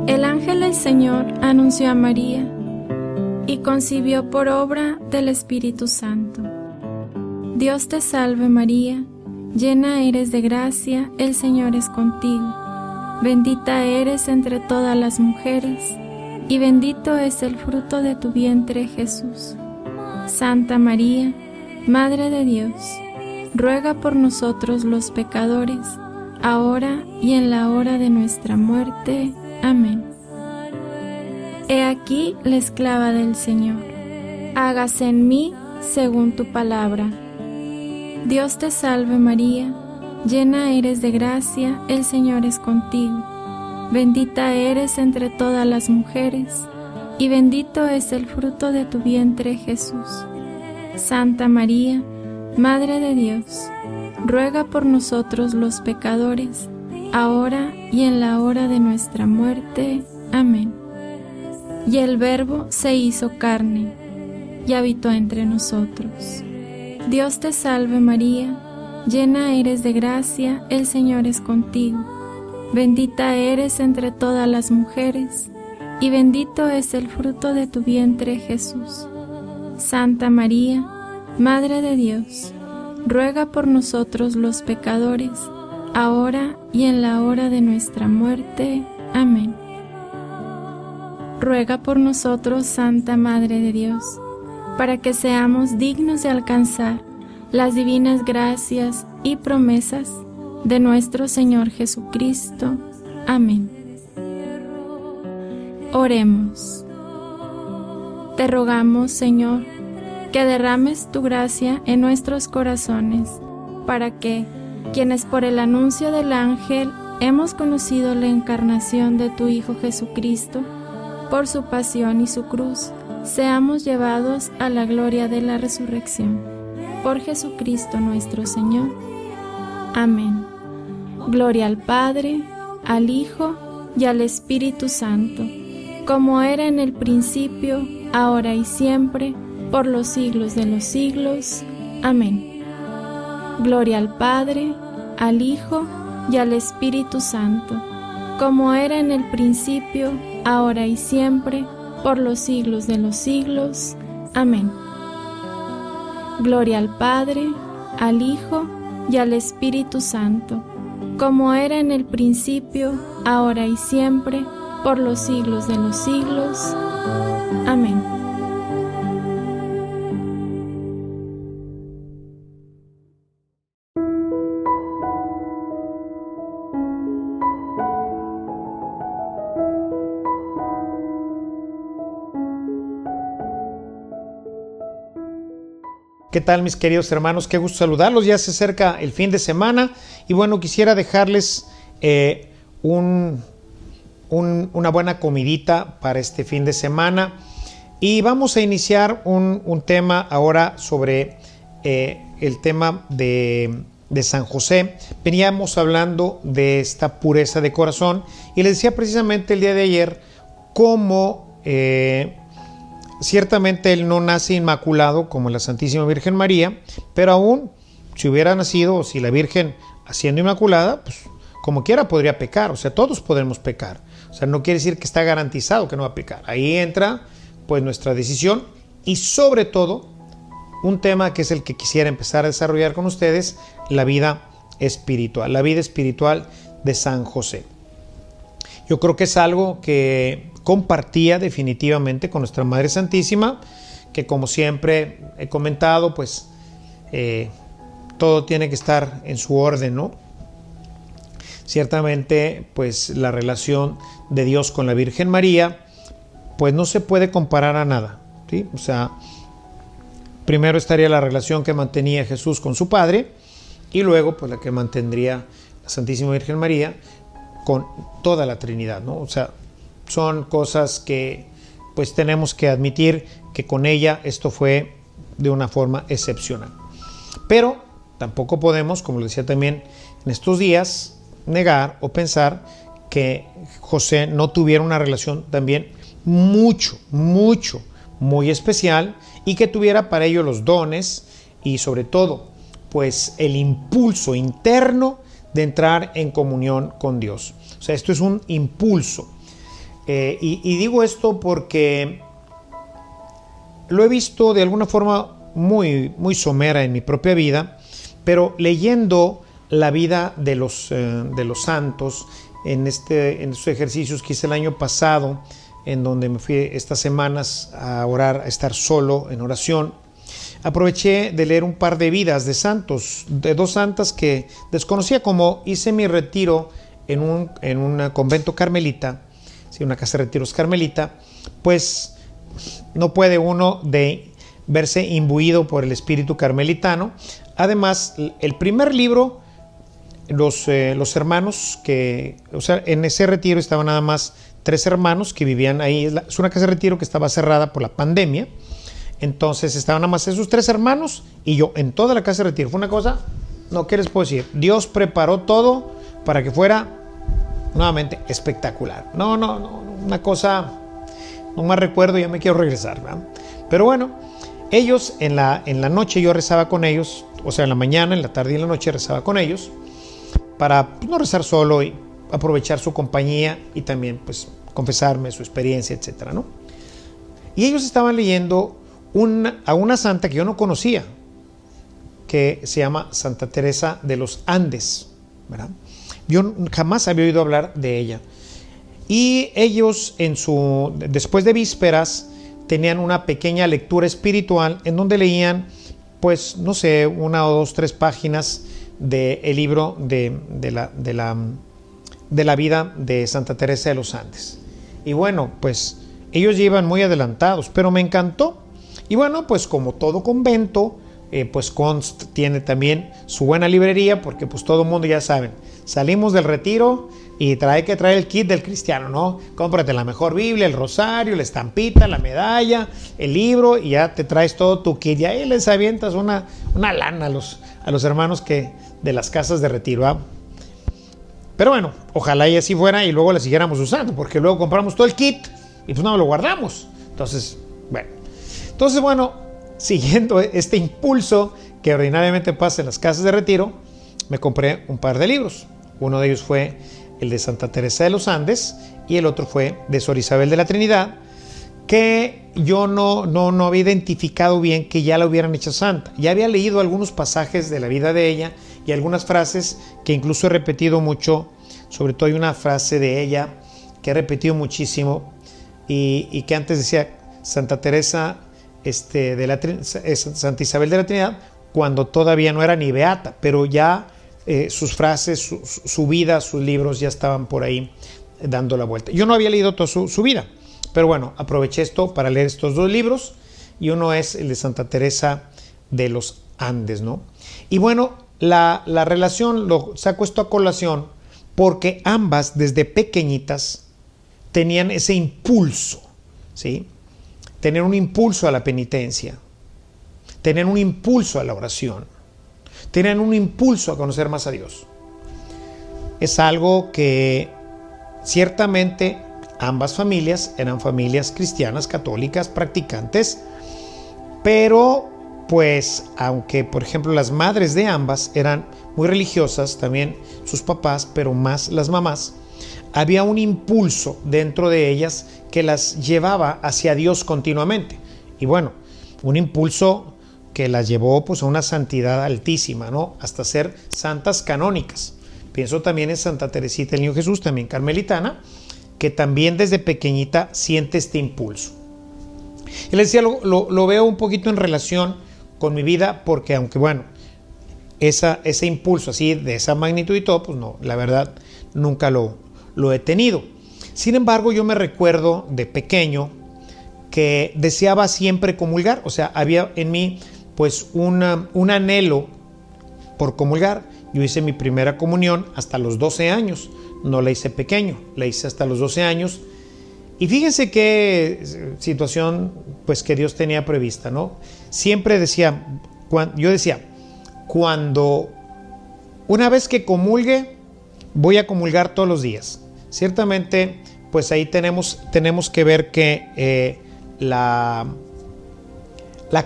El ángel del Señor anunció a María y concibió por obra del Espíritu Santo. Dios te salve María, llena eres de gracia, el Señor es contigo. Bendita eres entre todas las mujeres, y bendito es el fruto de tu vientre Jesús. Santa María, Madre de Dios, ruega por nosotros los pecadores, ahora y en la hora de nuestra muerte. Amén. He aquí la esclava del Señor. Hágase en mí según tu palabra. Dios te salve María, llena eres de gracia, el Señor es contigo. Bendita eres entre todas las mujeres, y bendito es el fruto de tu vientre Jesús. Santa María, Madre de Dios, ruega por nosotros los pecadores, ahora y en la hora de nuestra muerte. Amén. Y el Verbo se hizo carne, y habitó entre nosotros. Dios te salve María, llena eres de gracia, el Señor es contigo. Bendita eres entre todas las mujeres, y bendito es el fruto de tu vientre Jesús. Santa María, Madre de Dios, ruega por nosotros los pecadores, ahora y en la hora de nuestra muerte. Amén. Ruega por nosotros, Santa Madre de Dios, para que seamos dignos de alcanzar las divinas gracias y promesas de nuestro Señor Jesucristo. Amén. Oremos. Te rogamos, Señor, que derrames tu gracia en nuestros corazones, para que, quienes por el anuncio del ángel hemos conocido la encarnación de tu Hijo Jesucristo, por su pasión y su cruz, seamos llevados a la gloria de la resurrección. Por Jesucristo nuestro Señor. Amén. Gloria al Padre, al Hijo y al Espíritu Santo, como era en el principio, ahora y siempre, por los siglos de los siglos. Amén. Gloria al Padre, al Hijo y al Espíritu Santo, como era en el principio, ahora y siempre, por los siglos de los siglos. Amén. Gloria al Padre, al Hijo y al Espíritu Santo, como era en el principio, ahora y siempre, por los siglos de los siglos. Amén. ¿Qué tal, mis queridos hermanos? Qué gusto saludarlos. Ya se acerca el fin de semana y bueno, quisiera dejarles una buena comidita para este fin de semana. Y vamos a iniciar un tema ahora sobre el tema de San José. Veníamos hablando de esta pureza de corazón y les decía precisamente el día de ayer cómo ciertamente él no nace inmaculado como la Santísima Virgen María, pero aún si hubiera nacido o si la Virgen siendo inmaculada, pues como quiera podría pecar, o sea, todos podremos pecar. O sea, no quiere decir que está garantizado que no va a pecar. Ahí entra pues nuestra decisión y sobre todo un tema que es el que quisiera empezar a desarrollar con ustedes, la vida espiritual de San José. Yo creo que es algo que compartía definitivamente con nuestra Madre Santísima, que como siempre he comentado, pues todo tiene que estar en su orden, ¿no? Ciertamente, pues la relación de Dios con la Virgen María, pues no se puede comparar a nada, ¿sí? O sea, primero estaría la relación que mantenía Jesús con su Padre y luego pues la que mantendría la Santísima Virgen María con toda la Trinidad, ¿no? O sea, son cosas que pues tenemos que admitir que con ella esto fue de una forma excepcional. Pero tampoco podemos, como lo decía también en estos días, negar o pensar que José no tuviera una relación también muy especial y que tuviera para ello los dones y sobre todo pues el impulso interno de entrar en comunión con Dios. O sea, esto es un impulso. Y digo esto porque lo he visto de alguna forma muy, muy somera en mi propia vida, pero leyendo la vida de los santos en estos ejercicios que hice el año pasado, en donde me fui estas semanas a orar, a estar solo en oración, aproveché de leer un par de vidas de santos, de dos santas que desconocía. Como hice mi retiro en un convento carmelita, ¿sí? Una casa de retiros carmelita, pues no puede uno de verse imbuido por el espíritu carmelitano. Además, el primer libro, los hermanos que, o sea, en ese retiro estaban nada más 3 hermanos que vivían ahí. Es una casa de retiro que estaba cerrada por la pandemia. Entonces estaban nada más esos 3 hermanos y yo en toda la casa de retiro. Fue una cosa, no, ¿qué les puedo decir? Dios preparó todo para que fuera nuevamente espectacular. No, una cosa, no más recuerdo, ya me quiero regresar, ¿verdad? Pero bueno, ellos en la noche yo rezaba con ellos, o sea, en la mañana, en la tarde y en la noche rezaba con ellos para no rezar solo y aprovechar su compañía y también pues confesarme su experiencia, etcétera, ¿no? Y ellos estaban leyendo a una santa que yo no conocía, que se llama Santa Teresa de los Andes, ¿verdad? Yo jamás había oído hablar de ella. Y ellos después de vísperas tenían una pequeña lectura espiritual en donde leían, pues no sé, 1 o 2, 3 páginas del libro de la vida de Santa Teresa de los Andes. Y bueno, pues ellos ya iban muy adelantados, pero me encantó. Y bueno, pues como todo convento, pues tiene también su buena librería, porque pues todo el mundo ya saben, salimos del retiro y hay que traer el kit del cristiano, ¿no? Cómprate la mejor Biblia, el rosario, la estampita, la medalla, el libro, y ya te traes todo tu kit. Y ahí les avientas una lana a los hermanos de las casas de retiro, ¿eh? Pero bueno, ojalá y así fuera y luego la siguiéramos usando, porque luego compramos todo el kit y pues no lo guardamos. Entonces, bueno, siguiendo este impulso que ordinariamente pasa en las casas de retiro, me compré un par de libros. Uno de ellos fue el de Santa Teresa de los Andes y el otro fue de Sor Isabel de la Trinidad, que yo no había identificado bien que ya la hubieran hecho santa. Ya había leído algunos pasajes de la vida de ella y algunas frases que incluso he repetido mucho. Sobre todo hay una frase de ella que he repetido muchísimo y que antes decía Santa Teresa Santa Isabel de la Trinidad, cuando todavía no era ni beata, pero ya sus frases, su vida, sus libros ya estaban por ahí dando la vuelta. Yo no había leído toda su vida, pero bueno, aproveché esto para leer estos 2 libros, y uno es el de Santa Teresa de los Andes, ¿no? Y bueno, la relación, saco esto a colación porque ambas desde pequeñitas tenían ese impulso, ¿sí? Tener un impulso a la penitencia, tener un impulso a la oración, tener un impulso a conocer más a Dios. Es algo que ciertamente ambas familias eran familias cristianas, católicas, practicantes, pero pues aunque por ejemplo las madres de ambas eran muy religiosas, también sus papás, pero más las mamás, había un impulso dentro de ellas que las llevaba hacia Dios continuamente. Y bueno, un impulso que las llevó pues a una santidad altísima, ¿no? Hasta ser santas canónicas. Pienso también en Santa Teresita del Niño Jesús, también carmelitana, que también desde pequeñita siente este impulso. Y les decía, lo veo un poquito en relación con mi vida, porque aunque bueno, ese impulso así de esa magnitud y todo, pues no, la verdad nunca lo he tenido. Sin embargo, yo me recuerdo de pequeño que deseaba siempre comulgar, o sea, había en mí pues un anhelo por comulgar. Yo hice mi primera comunión hasta los 12 años, no la hice pequeño, la hice hasta los 12 años. Y fíjense qué situación pues que Dios tenía prevista, ¿no? Siempre yo decía, cuando una vez que comulgue, voy a comulgar todos los días. Ciertamente, pues ahí tenemos que ver que la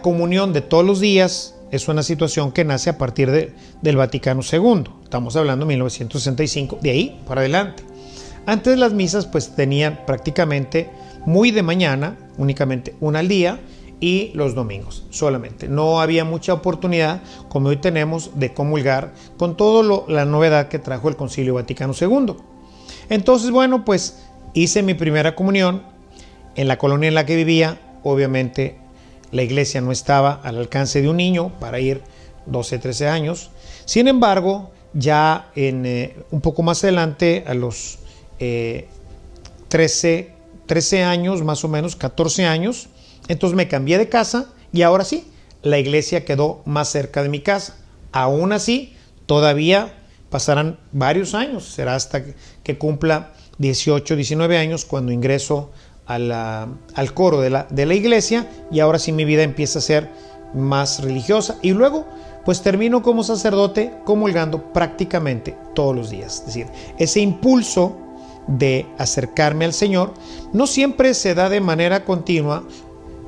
comunión de todos los días es una situación que nace a partir del Vaticano II. Estamos hablando de 1965, de ahí para adelante. Antes las misas pues tenían prácticamente muy de mañana, únicamente una al día, y los domingos solamente. No había mucha oportunidad, como hoy tenemos, de comulgar con toda la novedad que trajo el Concilio Vaticano II. Entonces, bueno, pues hice mi primera comunión en la colonia en la que vivía. Obviamente la iglesia no estaba al alcance de un niño para ir 12, 13 años. Sin embargo, ya un poco más adelante, a los 13 años, más o menos 14 años, entonces me cambié de casa y ahora sí, la iglesia quedó más cerca de mi casa. Aún así, todavía pasarán varios años, será hasta que cumpla 18, 19 años cuando ingreso al coro de la iglesia, y ahora sí mi vida empieza a ser más religiosa, y luego pues termino como sacerdote comulgando prácticamente todos los días. Es decir, ese impulso de acercarme al Señor no siempre se da de manera continua,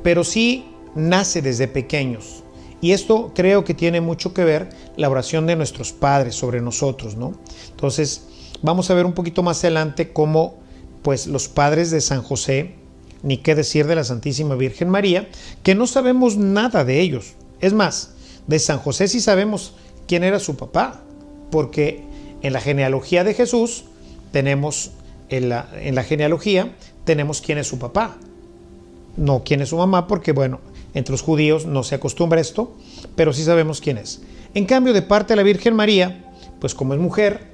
pero sí nace desde pequeños. Y esto creo que tiene mucho que ver la oración de nuestros padres sobre nosotros, ¿no? Entonces, vamos a ver un poquito más adelante cómo pues los padres de San José, ni qué decir de la Santísima Virgen María, que no sabemos nada de ellos. Es más, de San José sí sabemos quién era su papá, porque en la genealogía de Jesús tenemos, en la genealogía tenemos quién es su papá. No quién es su mamá, porque bueno, entre los judíos no se acostumbra esto, pero sí sabemos quién es. En cambio, de parte de la Virgen María, pues como es mujer,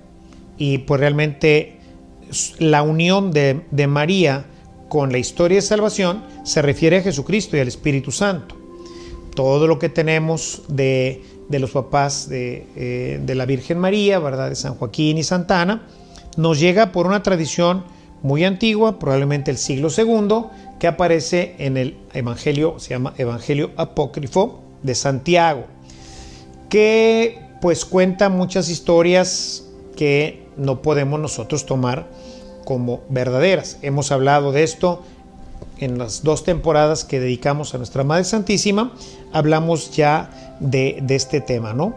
y pues realmente la unión de María con la historia de salvación se refiere a Jesucristo y al Espíritu Santo. Todo lo que tenemos de los papás de la Virgen María, ¿verdad?, de San Joaquín y Santa Ana, nos llega por una tradición muy antigua, probablemente el siglo II, que aparece en el Evangelio, se llama Evangelio Apócrifo de Santiago, que pues cuenta muchas historias que no podemos nosotros tomar como verdaderas. Hemos hablado de esto en las 2 temporadas que dedicamos a nuestra Madre Santísima, hablamos ya de este tema, ¿no?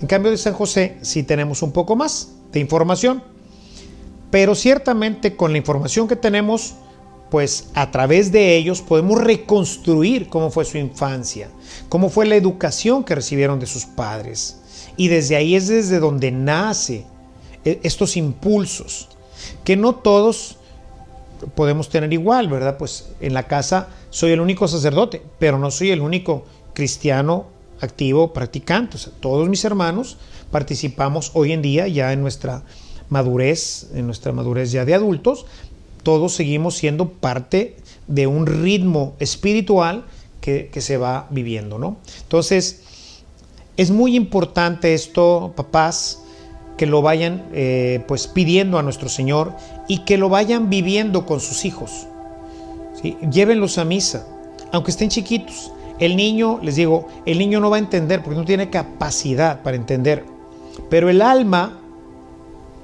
En cambio de San José sí tenemos un poco más de información, pero ciertamente con la información que tenemos, pues a través de ellos podemos reconstruir cómo fue su infancia, cómo fue la educación que recibieron de sus padres. Y desde ahí es desde donde nace estos impulsos, que no todos podemos tener igual, ¿verdad? Pues en la casa soy el único sacerdote, pero no soy el único cristiano activo, practicante. O sea, todos mis hermanos participamos hoy en día ya en nuestra madurez ya de adultos. Todos seguimos siendo parte de un ritmo espiritual que se va viviendo, ¿no? Entonces, es muy importante esto, papás, que lo vayan pues pidiendo a nuestro Señor y que lo vayan viviendo con sus hijos, ¿sí? Llévenlos a misa, aunque estén chiquitos. El niño, les digo, el niño no va a entender porque no tiene capacidad para entender, pero el alma,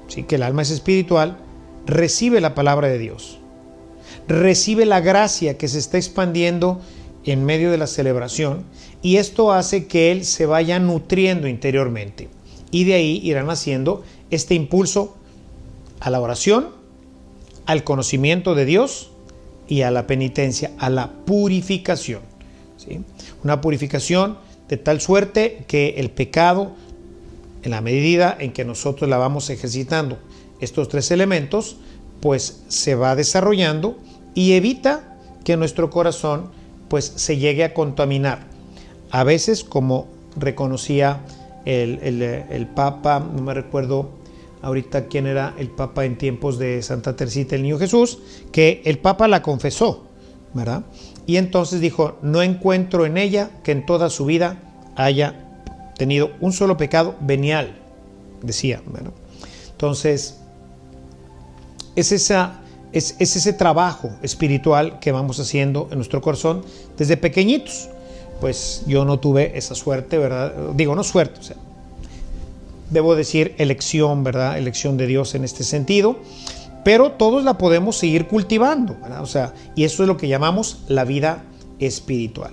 sí, que el alma es espiritual, recibe la palabra de Dios, recibe la gracia que se está expandiendo en medio de la celebración, y esto hace que él se vaya nutriendo interiormente, y de ahí irán haciendo este impulso a la oración, al conocimiento de Dios y a la penitencia, a la purificación, ¿sí? Una purificación de tal suerte que el pecado, en la medida en que nosotros la vamos ejercitando estos 3 elementos, pues se va desarrollando y evita que nuestro corazón pues se llegue a contaminar. A veces, como reconocía el Papa, no me recuerdo ahorita quién era el Papa en tiempos de Santa Teresita del Niño Jesús, que el Papa la confesó, ¿verdad? Y entonces dijo: no encuentro en ella que en toda su vida haya tenido un solo pecado venial, decía, ¿verdad? Entonces, es ese trabajo espiritual que vamos haciendo en nuestro corazón desde pequeñitos. Pues yo no tuve esa suerte, ¿verdad? Digo, no suerte, o sea, debo decir elección, ¿verdad? Elección de Dios en este sentido, pero todos la podemos seguir cultivando, ¿verdad? O sea, y eso es lo que llamamos la vida espiritual.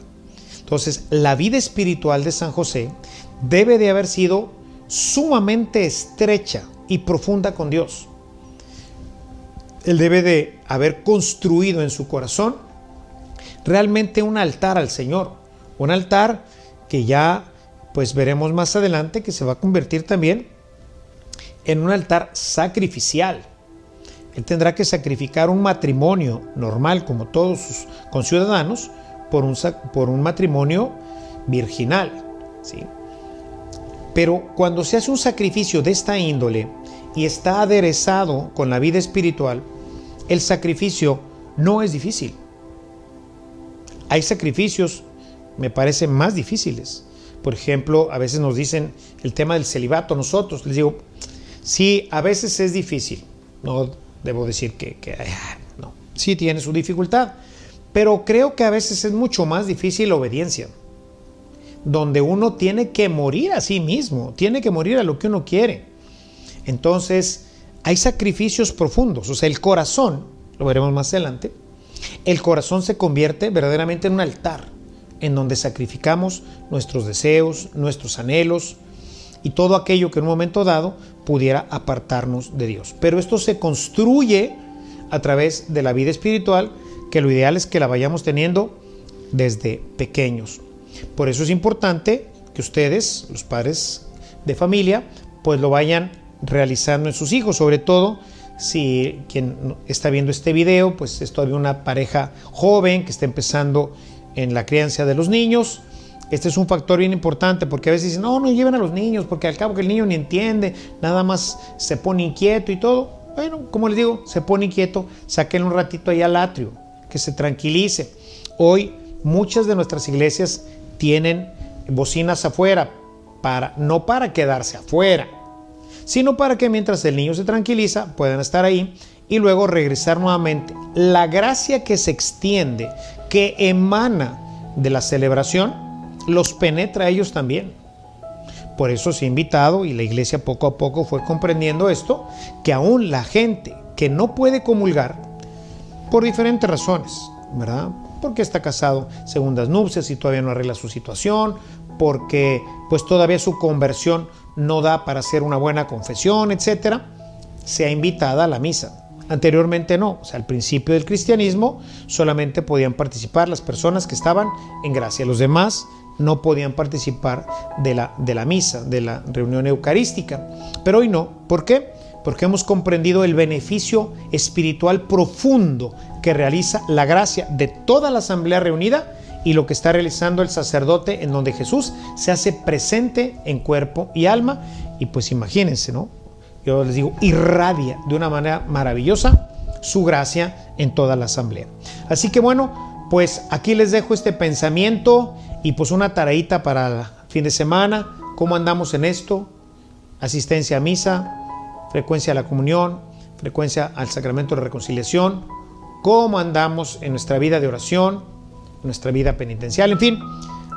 Entonces, la vida espiritual de San José debe de haber sido sumamente estrecha y profunda con Dios. Él debe de haber construido en su corazón realmente un altar al Señor, un altar que ya pues veremos más adelante que se va a convertir también en un altar sacrificial. Él tendrá que sacrificar un matrimonio normal como todos sus conciudadanos por un matrimonio virginal, ¿sí? Pero cuando se hace un sacrificio de esta índole y está aderezado con la vida espiritual, el sacrificio no es difícil. Hay sacrificios, me parecen más difíciles. Por ejemplo, a veces nos dicen el tema del celibato. Nosotros les digo, sí, a veces es difícil. No debo decir que no. Sí tiene su dificultad, pero creo que a veces es mucho más difícil la obediencia, donde uno tiene que morir a sí mismo, tiene que morir a lo que uno quiere. Entonces, hay sacrificios profundos. O sea, el corazón, lo veremos más adelante, el corazón se convierte verdaderamente en un altar en donde sacrificamos nuestros deseos, nuestros anhelos y todo aquello que en un momento dado pudiera apartarnos de Dios. Pero esto se construye a través de la vida espiritual, que lo ideal es que la vayamos teniendo desde pequeños. Por eso es importante que ustedes, los padres de familia, pues lo vayan realizando en sus hijos, sobre todo si quien está viendo este video pues es todavía una pareja joven que está empezando en la crianza de los niños. Este es un factor bien importante, porque a veces dicen, no lleven a los niños, porque al cabo que el niño ni entiende, nada más se pone inquieto y todo. Bueno, como les digo, se pone inquieto, sáquenlo un ratito ahí al atrio, que se tranquilice. Hoy muchas de nuestras iglesias tienen bocinas afuera, no para quedarse afuera, sino para que mientras el niño se tranquiliza puedan estar ahí y luego regresar nuevamente. La gracia que se extiende, que emana de la celebración, los penetra a ellos también. Por eso se ha invitado, y la iglesia poco a poco fue comprendiendo esto, que aún la gente que no puede comulgar por diferentes razones, ¿verdad? Porque está casado segundas nupcias y todavía no arregla su situación, porque pues todavía su conversión no da para hacer una buena confesión, etcétera, sea invitada a la misa. Anteriormente no, o sea, al principio del cristianismo solamente podían participar las personas que estaban en gracia, los demás no podían participar de la misa, de la reunión eucarística. Pero hoy no. ¿Por qué? Porque hemos comprendido el beneficio espiritual profundo que realiza la gracia de toda la asamblea reunida y lo que está realizando el sacerdote, en donde Jesús se hace presente en cuerpo y alma. Y pues imagínense, ¿no? Yo les digo, irradia de una manera maravillosa su gracia en toda la asamblea. Así que bueno, pues aquí les dejo este pensamiento y pues una tareita para el fin de semana. ¿Cómo andamos en esto? Asistencia a misa, frecuencia a la comunión, frecuencia al sacramento de reconciliación. ¿Cómo andamos en nuestra vida de oración, nuestra vida penitencial? En fin,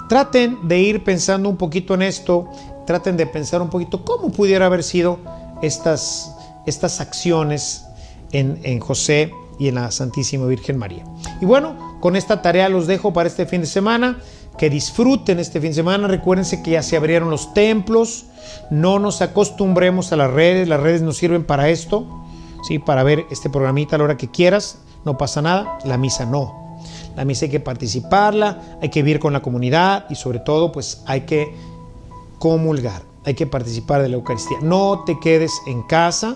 traten de ir pensando un poquito en esto, traten de pensar un poquito cómo pudiera haber sido estas acciones en José y en la Santísima Virgen María. Y bueno, con esta tarea los dejo para este fin de semana. Que disfruten este fin de semana. Recuérdense que ya se abrieron los templos. No nos acostumbremos a las redes nos sirven para esto, ¿sí? Para ver este programita a la hora que quieras, no pasa nada. La misa no. La misa hay que participarla, hay que vivir con la comunidad y sobre todo pues hay que comulgar, hay que participar de la Eucaristía. No te quedes en casa,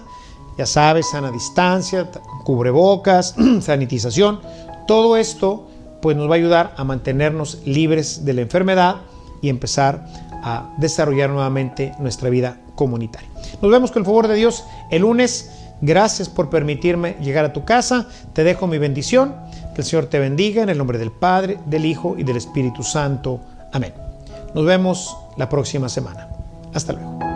ya sabes, sana distancia, cubrebocas, sanitización, todo esto pues nos va a ayudar a mantenernos libres de la enfermedad y empezar a desarrollar nuevamente nuestra vida comunitaria. Nos vemos con el favor de Dios el lunes. Gracias por permitirme llegar a tu casa. Te dejo mi bendición. Que el Señor te bendiga en el nombre del Padre, del Hijo y del Espíritu Santo. Amén. Nos vemos la próxima semana. Hasta luego.